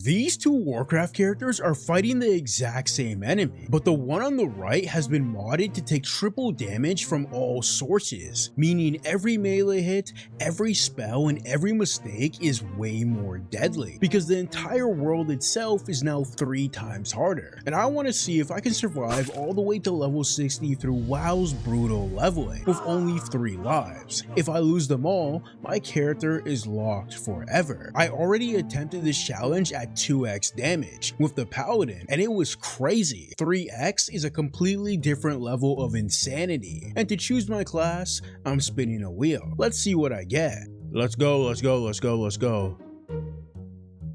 These two Warcraft characters are fighting the exact same enemy, but the one on the right has been modded to take triple damage from all sources, meaning every melee hit, every spell, and every mistake is way more deadly, because the entire world itself is now 3 times harder. And I want to see if I can survive all the way to level 60 through WoW's brutal leveling, with only 3 lives. If I lose them all, my character is locked forever. I already attempted this challenge at 2x damage with the paladin, and it was crazy. 3x is a completely different level of insanity, and to choose my class, I'm spinning a wheel. Let's see what I get. Let's go, let's go, let's go, let's go.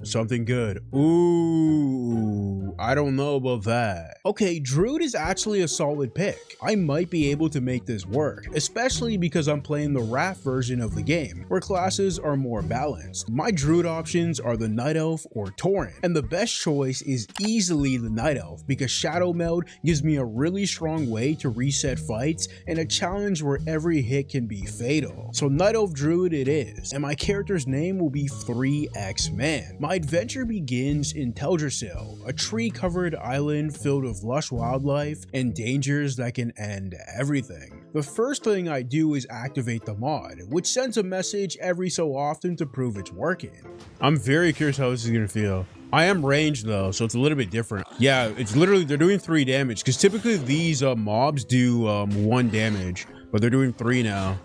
Something good. Ooh, I don't know about that. Okay, Druid is actually a solid pick. I might be able to make this work, especially because I'm playing the Wrath version of the game, where classes are more balanced. My Druid options are the Night Elf or Tauren, and the best choice is easily the Night Elf because Shadow Meld gives me a really strong way to reset fights and a challenge where every hit can be fatal. So Night Elf Druid it is, and my character's name will be 3X Man. My adventure begins in Teldrassil, a tree-covered island filled with lush wildlife and dangers that can end everything. The first thing I do is activate the mod, which sends a message every so often to prove it's working. I'm very curious how this is gonna feel. I am ranged though, so it's a little bit different. Yeah, it's literally, they're doing 3 damage, because typically these mobs do 1 damage, but they're doing 3 now.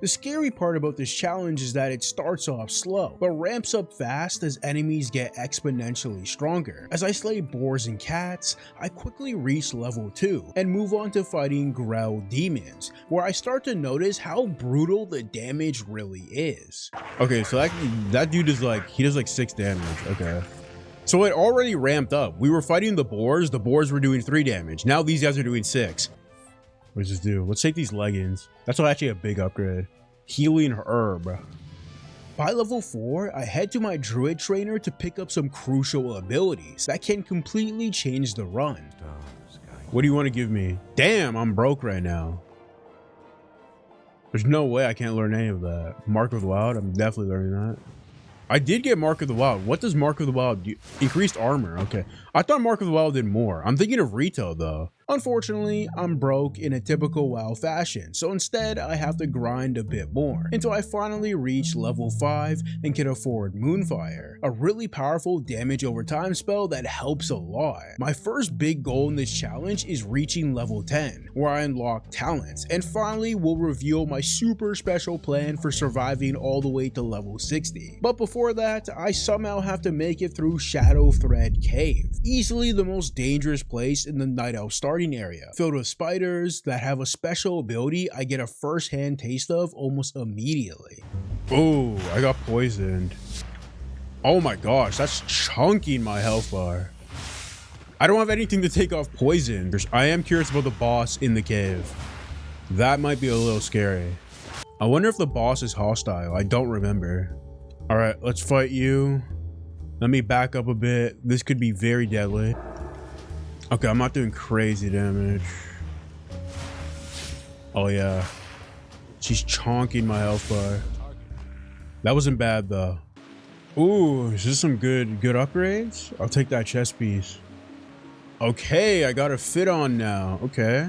The scary part about this challenge is that it starts off slow, but ramps up fast as enemies get exponentially stronger. As I slay boars and cats, I quickly reach level 2 and move on to fighting Grell demons, where I start to notice how brutal the damage really is. Okay, so that dude is like, he does like 6 damage, okay. So it already ramped up. We were fighting the boars were doing 3 damage. Now these guys are doing 6. What does this do? Let's take these leggings. That's actually a big upgrade. Healing herb. By level 4, I head to my druid trainer to pick up some crucial abilities that can completely change the run. What do you want to give me? Damn, I'm broke right now. There's no way I can't learn any of that. Mark of the Wild, I'm definitely learning that. I did get Mark of the Wild. What does Mark of the Wild do? Increased armor, okay. I thought Mark of the Wild did more. I'm thinking of retail though. Unfortunately, I'm broke in a typical WoW fashion, so instead I have to grind a bit more until I finally reach level 5 and can afford Moonfire, a really powerful damage over time spell that helps a lot. My first big goal in this challenge is reaching level 10, where I unlock talents, and finally will reveal my super special plan for surviving all the way to level 60. But before that, I somehow have to make it through Shadow Thread Cave, easily the most dangerous place in the Night Elf starting area, filled with spiders that have a special ability I get a first-hand taste of almost immediately. Oh, I got poisoned. Oh my gosh, that's chunking my health bar. I don't have anything to take off poison. I am curious about the boss in the cave. That might be a little scary. I wonder if the boss is hostile. I don't remember. All right, let's fight you. Let me back up a bit. This could be very deadly. Okay, I'm not doing crazy damage. Oh yeah. She's chonking my health bar. That wasn't bad though. Ooh, is this some good upgrades? I'll take that chest piece. Okay, I got a fit on now. Okay.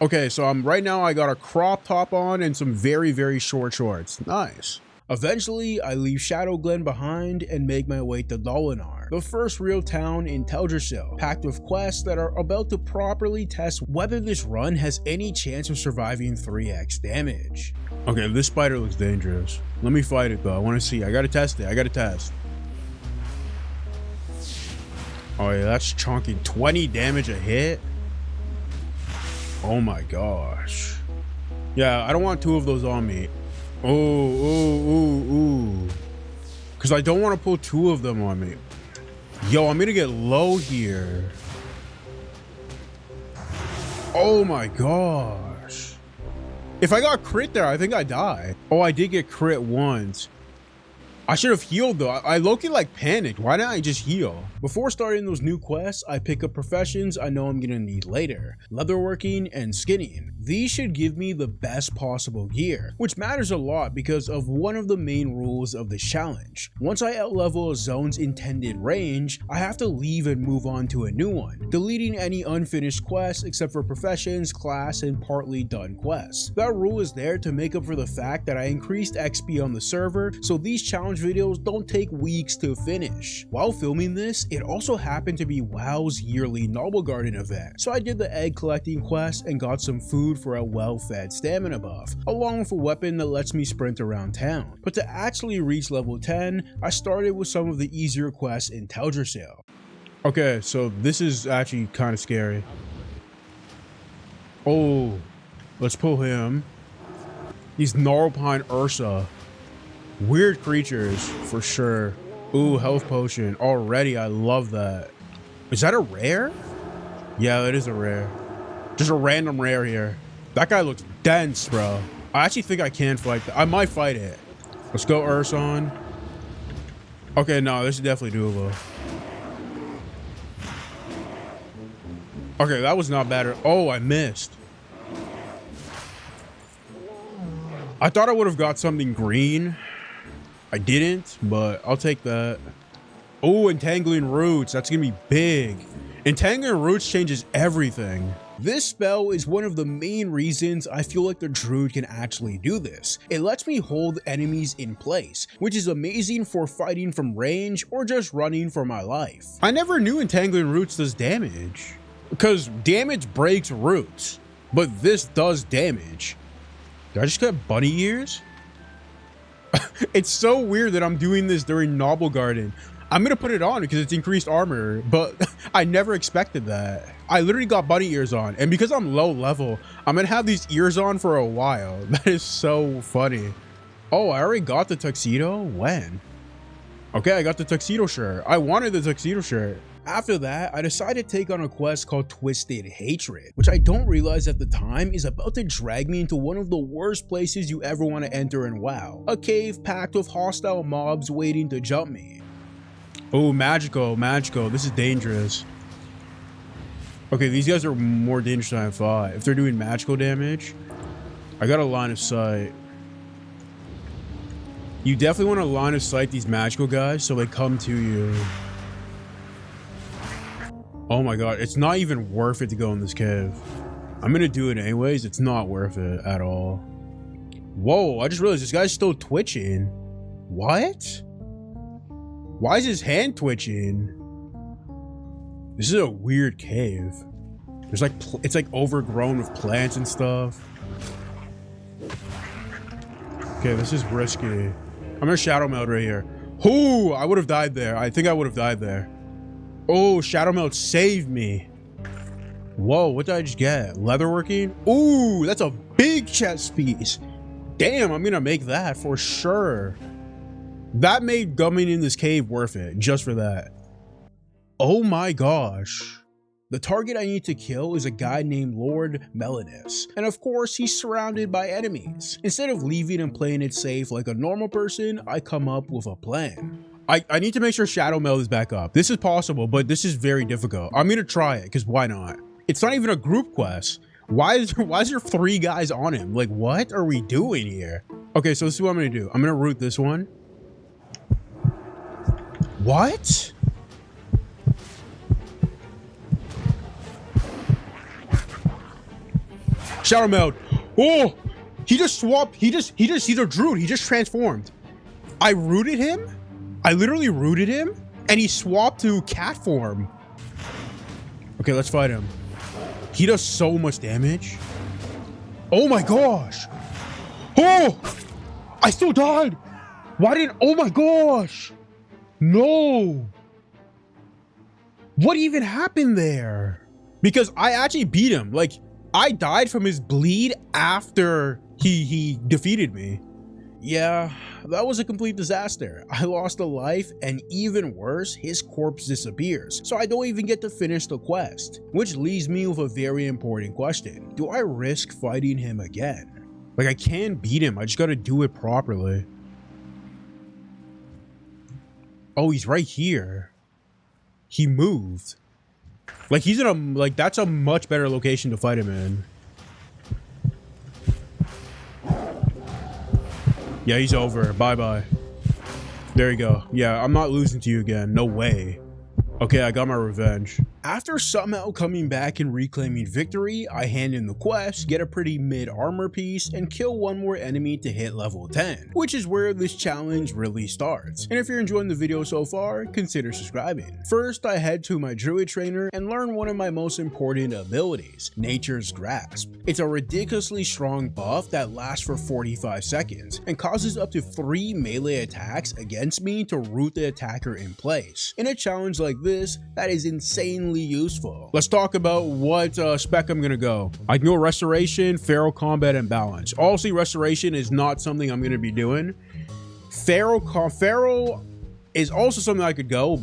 Okay, so right now I got a crop top on and some very short shorts. Nice. Eventually, I leave Shadow Glen behind and make my way to Dolinar, the first real town in Teldrassil, packed with quests that are about to properly test whether this run has any chance of surviving 3x damage. Okay, this spider looks dangerous. Let me fight it though, I want to see. I gotta test it, I gotta test. Oh yeah, that's chonking 20 damage a hit. Oh my gosh. Yeah, I don't want 2 of those on me. Oh. Because I don't want to pull 2 of them on me. Yo, I'm going to get low here. Oh my gosh. If I got crit there, I think I die. Oh, I did get crit once. I should have healed though. I low-key like panicked. Why didn't I just heal? Before starting those new quests, I pick up professions I know I'm gonna need later. Leatherworking and skinning. These should give me the best possible gear, which matters a lot because of one of the main rules of this challenge. Once I outlevel a zone's intended range, I have to leave and move on to a new one, deleting any unfinished quests except for professions, class, and partly done quests. That rule is there to make up for the fact that I increased XP on the server, so these challenge videos don't take weeks to finish. While filming this, it also happened to be WoW's yearly Noble Garden event, so I did the egg collecting quest and got some food for a well-fed stamina buff, along with a weapon that lets me sprint around town. But to actually reach level 10, I started with some of the easier quests in Teldrassil. Okay, so this is actually kind of scary. Oh, let's pull him. He's Gnarlpine Ursa. Weird creatures, for sure. Ooh, health potion. Already, I love that. Is that a rare? Yeah, it is a rare. Just a random rare here. That guy looks dense, bro. I actually think I can fight that. I might fight it. Let's go Urson. Okay, no, this is definitely doable. Okay, that was not bad. Oh, I missed. I thought I would have got something green. I didn't, but I'll take that. Oh, Entangling Roots. That's gonna be big. Entangling Roots changes everything. This spell is one of the main reasons I feel like the druid can actually do this. It lets me hold enemies in place, which is amazing for fighting from range or just running for my life. I never knew Entangling Roots does damage, because damage breaks roots, but this does damage. Did I just get bunny ears? It's so weird that I'm doing this during Noble Garden. I'm gonna put it on because it's increased armor, but I never expected that. I literally got bunny ears on, and because I'm low level, I'm gonna have these ears on for a while. That is so funny. Oh, I already got the tuxedo? When? Okay, I got the tuxedo shirt. I wanted the tuxedo shirt. After that, I decided to take on a quest called Twisted Hatred, which I don't realize at the time is about to drag me into one of the worst places you ever want to enter in WoW. A cave packed with hostile mobs waiting to jump me. Oh, magical. This is dangerous. Okay, these guys are more dangerous than I thought. If they're doing magical damage, I got a line of sight. You definitely want to line of sight these magical guys so they come to you. Oh my god, it's not even worth it to go in this cave. I'm gonna do it anyways. It's not worth it at all. Whoa, I just realized this guy's still twitching. What? Why is his hand twitching? This is a weird cave. There's like, it's like overgrown with plants and stuff. Okay, this is risky. I'm gonna shadow meld right here. Ooh, I would have died there. I think I would have died there. Oh, shadow meld saved me. Whoa, what did I just get? Leatherworking? Ooh, that's a big chest piece. Damn, I'm gonna make that for sure. That made gumming in this cave worth it, just for that. Oh my gosh. The target I need to kill is a guy named Lord Melanus, and of course he's surrounded by enemies. Instead of leaving and playing it safe like a normal person, I come up with a plan. I need to make sure Shadow Meld is back up. This is possible, but this is very difficult. I'm gonna try it, because why not? It's not even a group quest. Why is there 3 guys on him? Like, what are we doing here? Okay, so this is what I'm gonna do. I'm gonna root this one. What? Shadow Meld. Oh, he just swapped. He's a druid. He just transformed. I rooted him. I literally rooted him, and he swapped to cat form. Okay, let's fight him. He does so much damage. Oh my gosh. Oh, I still died. Why didn't, oh my gosh. No. What even happened there? Because I actually beat him. Like, I died from his bleed after he defeated me. Yeah, that was a complete disaster. I lost a life, and even worse, his corpse disappears, so I don't even get to finish the quest. Which leaves me with a very important question. Do I risk fighting him again? Like, I can beat him, I just gotta do it properly. Oh, he's right here. He moved. Like, he's in a, like, that's a much better location to fight him in. Yeah, he's over. Bye-bye. There you go. Yeah, I'm not losing to you again. No way. Okay, I got my revenge. After somehow coming back and reclaiming victory, I hand in the quest, get a pretty mid armor piece, and kill one more enemy to hit level 10, which is where this challenge really starts. And if you're enjoying the video so far, consider subscribing. First, I head to my druid trainer and learn one of my most important abilities, Nature's Grasp. It's a ridiculously strong buff that lasts for 45 seconds and causes up to 3 melee attacks against me to root the attacker in place. In a challenge like this, that is insanely useful. Let's talk about what spec I'm gonna go. I can go Restoration, Feral Combat, and Balance. Obviously, Restoration is not something I'm gonna be doing. Feral is also something I could go,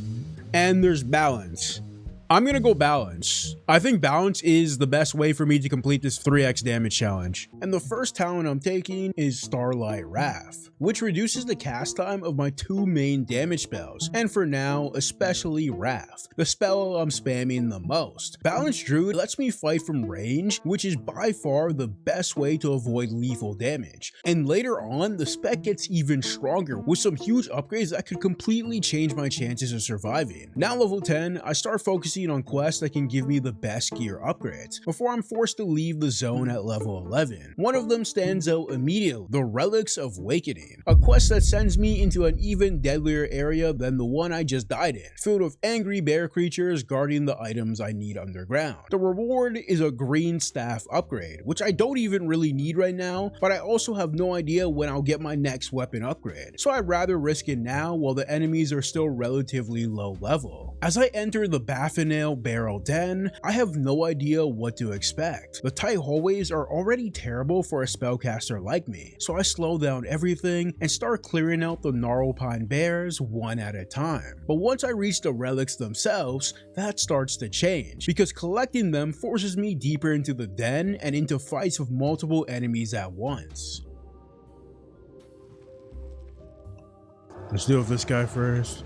and there's Balance. I'm gonna go Balance. I think Balance is the best way for me to complete this 3x damage challenge. And the first talent I'm taking is Starlight Wrath, which reduces the cast time of my 2 main damage spells, and for now, especially Wrath, the spell I'm spamming the most. Balanced Druid lets me fight from range, which is by far the best way to avoid lethal damage. And later on, the spec gets even stronger with some huge upgrades that could completely change my chances of surviving. Now level 10, I start focusing on quests that can give me the best gear upgrades before I'm forced to leave the zone at level 11. One of them stands out immediately, the Relics of Awakening, a quest that sends me into an even deadlier area than the one I just died in, filled with angry bear creatures guarding the items I need underground. The reward is a green staff upgrade, which I don't even really need right now, but I also have no idea when I'll get my next weapon upgrade, so I'd rather risk it now while the enemies are still relatively low level. As I enter the Baphomet Barrel Den, I have no idea what to expect. The tight hallways are already terrible for a spellcaster like me, so I slow down everything and start clearing out the Gnarlpine bears one at a time. But once I reach the relics themselves, that starts to change, because collecting them forces me deeper into the den and into fights with multiple enemies at once. Let's deal with this guy first.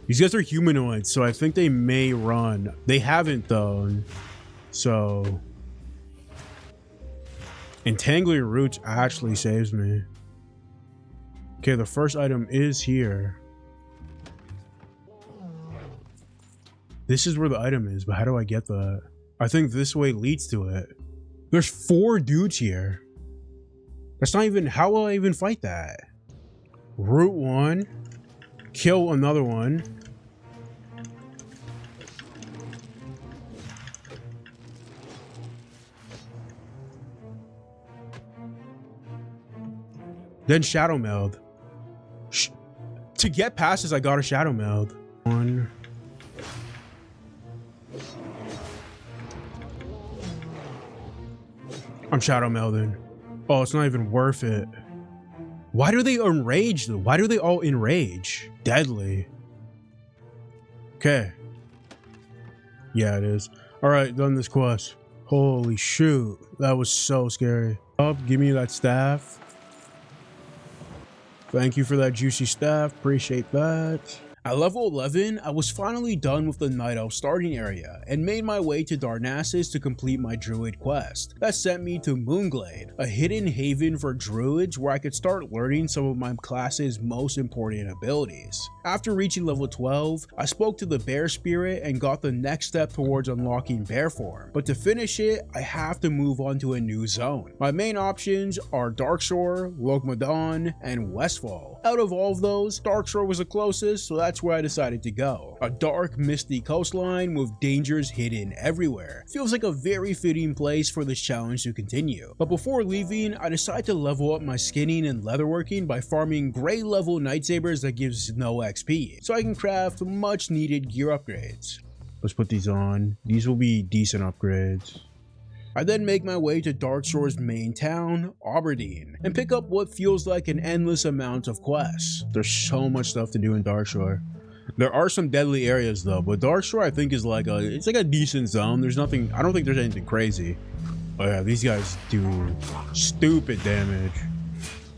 These guys are humanoids, so I think they may run. They haven't though, so Entangling Roots actually saves me. Okay, the first item is here. This is where the item is, but how do I get that? I think this way leads to it. There's 4 dudes here. That's not even, how will I even fight that? Root 1, kill another one. Then Shadow Meld. To get past this, I got a Shadow Meld. 1. I'm Shadow Melding. Oh, it's not even worth it. Why do they enrage though? Why do they all enrage? Deadly. Okay. Yeah, it is. Alright, done this quest. Holy shoot. That was so scary. Up, give me that staff. Thank you for that juicy staff. Appreciate that. At level 11, I was finally done with the Night Elf starting area and made my way to Darnassus to complete my druid quest. That sent me to Moonglade, a hidden haven for druids where I could start learning some of my class's most important abilities. After reaching level 12, I spoke to the bear spirit and got the next step towards unlocking bear form, but to finish it, I have to move on to a new zone. My main options are Darkshore, Lokmadon, and Westfall. Out of all of those, Darkshore was the closest, so that's where I decided to go. A dark, misty coastline with dangers hidden everywhere. Feels like a very fitting place for this challenge to continue. But before leaving, I decided to level up my skinning and leatherworking by farming gray level nightsabers that gives no XP, so I can craft much needed gear upgrades. Let's put these on. These will be decent upgrades. I then make my way to Darkshore's main town, Aberdeen, and pick up what feels like an endless amount of quests. There's so much stuff to do in Darkshore. There are some deadly areas though, but Darkshore I think is like a decent zone. There's nothing, I don't think there's anything crazy. Oh yeah, these guys do stupid damage.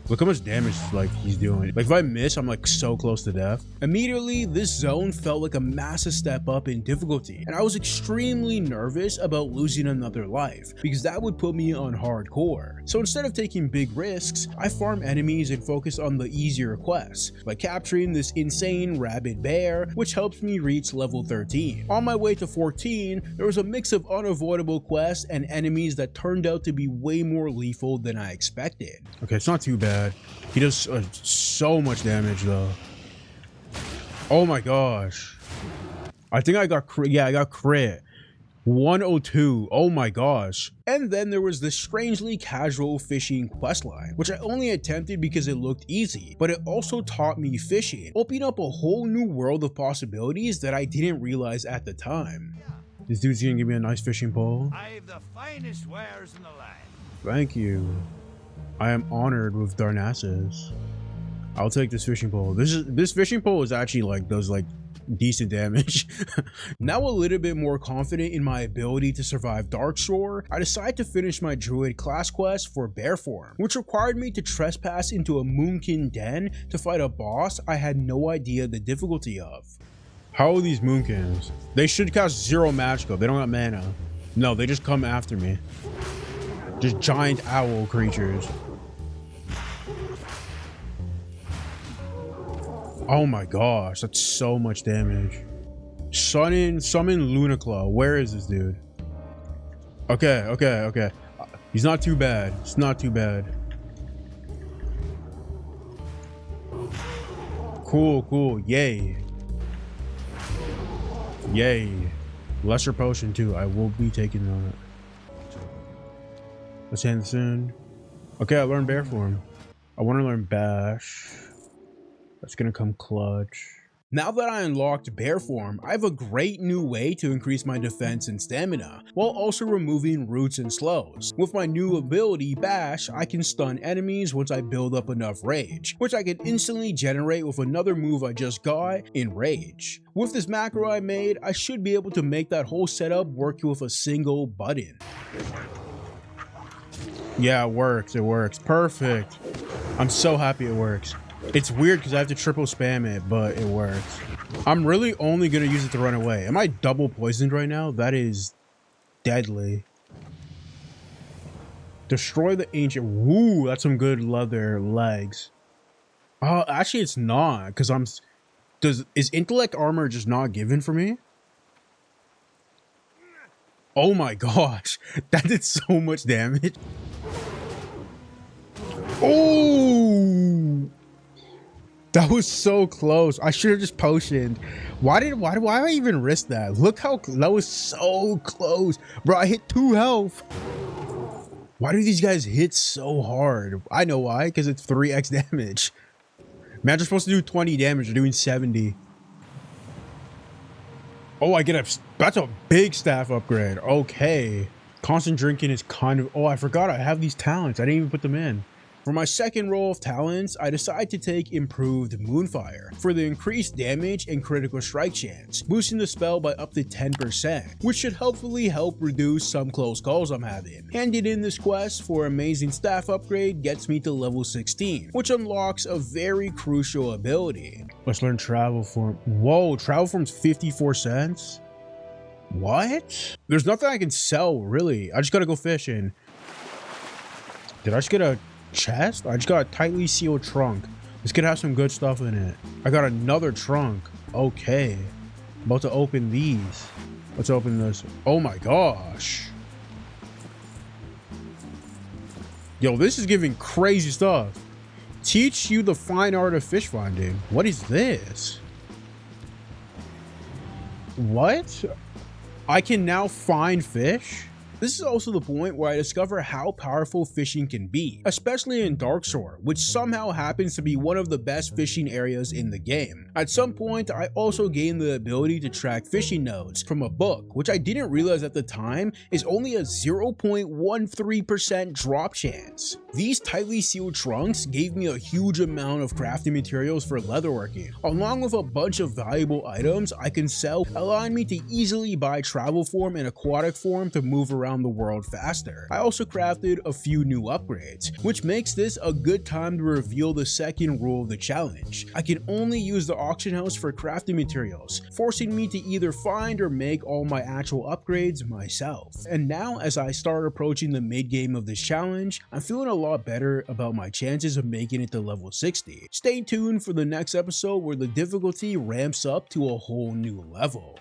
Look how much damage like he's doing. Like if I miss, I'm like so close to death. Immediately, this zone felt like a massive step up in difficulty, and I was extremely nervous about losing another life because that would put me on hardcore. So instead of taking big risks, I farm enemies and focus on the easier quests, like capturing this insane rabid bear, which helps me reach level 13. On my way to 14, there was a mix of unavoidable quests and enemies that turned out to be way more lethal than I expected. Okay, it's not too bad. He does so much damage though. Oh my gosh. I think I got crit. Yeah, I got crit. 102. Oh my gosh. And then there was this strangely casual fishing questline, which I only attempted because it looked easy, but it also taught me fishing, opening up a whole new world of possibilities that I didn't realize at the time. This dude's gonna give me a nice fishing pole. I've the finest wares in the land. Thank you. I am honored with Darnassus. I'll take this fishing pole. This fishing pole is actually like does like decent damage. Now a little bit more confident in my ability to survive Darkshore, I decided to finish my druid class quest for bear form, which required me to trespass into a moonkin den to fight a boss I had no idea the difficulty of. How are these moonkins? They should cast 0 magical. They don't got mana. No, they just come after me. Just giant owl creatures. Oh my gosh, that's so much damage. Summon Lunaclaw. Where is this dude? Okay. He's not too bad. It's not too bad. Cool. Yay. Lesser potion too. I will be taking that. Let's hand this in. Okay, I learned bear form. I want to learn bash. That's gonna come clutch. Now that I unlocked bear form, I have a great new way to increase my defense and stamina, while also removing roots and slows. With my new ability, Bash, I can stun enemies once I build up enough rage, which I can instantly generate with another move I just got, Enrage. With this macro I made, I should be able to make that whole setup work with a single button. Yeah, it works. Perfect. I'm so happy it works. It's weird because I have to triple spam it, but it works. I'm really only going to use it to run away. Am I double poisoned right now? That is deadly. Destroy the ancient. Woo, that's some good leather legs. Oh, actually it's not, because is intellect armor just not given for me? Oh my gosh, that did so much damage. Oh, that was so close. I should have just potioned. Why do I even risk that? Look how that was so close, bro. I hit 2 health. Why do these guys hit so hard? I know why, because it's 3x damage. Man, they're supposed to do 20 damage. They're doing 70. Oh, I get a, that's a big staff upgrade. Okay. Constant drinking is kind of, oh, I forgot I have these talents. I didn't even put them in. For my second roll of talents, I decided to take Improved Moonfire for the increased damage and critical strike chance, boosting the spell by up to 10%, which should hopefully help reduce some close calls I'm having. Handing in this quest for amazing staff upgrade gets me to level 16, which unlocks a very crucial ability. Let's learn Travel Form. Whoa, Travel Form's 54 cents? What? There's nothing I can sell, really. I just gotta go fishing. Did I just get a chest? I just got a tightly sealed trunk. This could have some good stuff in it. I got another trunk. Okay. About to open these. Let's open this. Oh my gosh. Yo, this is giving crazy stuff. Teach you the fine art of fish finding. What is this? What? I can now find fish? This is also the point where I discover how powerful fishing can be, especially in Darkshore, which somehow happens to be one of the best fishing areas in the game. At some point, I also gained the ability to track fishing nodes from a book, which I didn't realize at the time is only a 0.13% drop chance. These tightly sealed trunks gave me a huge amount of crafting materials for leatherworking, along with a bunch of valuable items I can sell, allowing me to easily buy travel form and aquatic form to move around around the world faster. I also crafted a few new upgrades, which makes this a good time to reveal the second rule of the challenge. I can only use the auction house for crafting materials, forcing me to either find or make all my actual upgrades myself. And now, as I start approaching the mid game of this challenge, I'm feeling a lot better about my chances of making it to level 60. Stay tuned for the next episode where the difficulty ramps up to a whole new level.